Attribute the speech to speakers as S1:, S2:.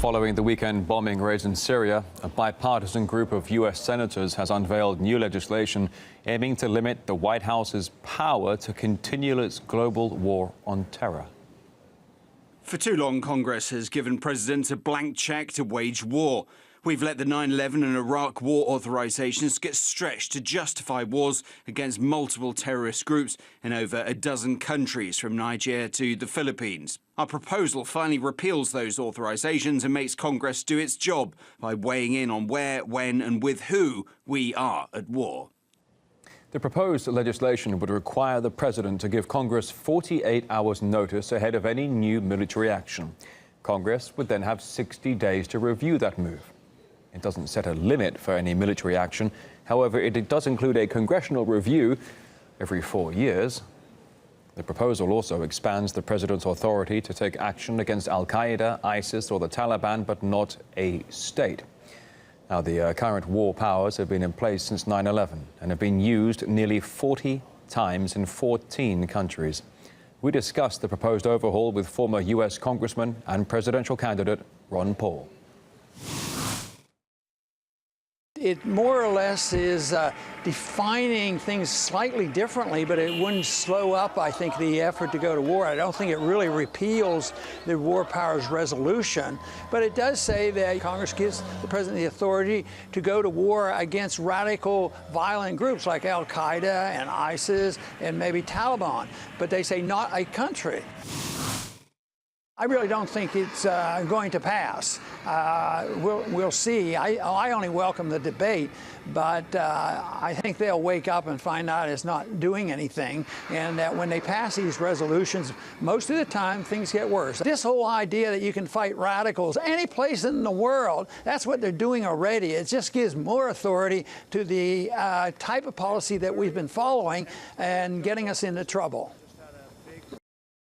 S1: Following the weekend bombing raids in Syria, a bipartisan group of U.S. senators has unveiled new legislation aiming to limit the White House's power to continue its global war on terror.
S2: For too long, Congress has given presidents a blank cheque to wage war. We've let the 9/11 and Iraq war authorisations get stretched to justify wars against multiple terrorist groups in over a dozen countries, from Niger to the Philippines. Our proposal finally repeals those authorisations and makes Congress do its job by weighing in on where, when and with who we are at war.
S1: The proposed legislation would require the president to give Congress 48 hours notice ahead of any new military action. Congress would then have 60 days to review that move. It doesn't set a limit for any military action. However, it does include a congressional review every 4 years. The proposal also expands the president's authority to take action against al-Qaeda, ISIS or the Taliban, but not a state. Now, the current war powers have been in place since 9/11 and have been used nearly 40 times in 14 countries. We discussed the proposed overhaul with former U.S. Congressman and presidential candidate Ron Paul.
S3: It more or less is defining things slightly differently, but it wouldn't slow up, I think, the effort to go to war. I don't think it really repeals the War Powers Resolution, but it does say that Congress gives the president the authority to go to war against radical, violent groups like al-Qaeda and ISIS and maybe Taliban, but they say not a country. I really don't think it's going to pass. We'll see. I only welcome the debate, but I think they'll wake up and find out it's not doing anything, and that when they pass these resolutions, most of the time things get worse. This whole idea that you can fight radicals any place in the world, that's what they're doing already. It just gives more authority to the type of policy that we've been following and getting us into trouble.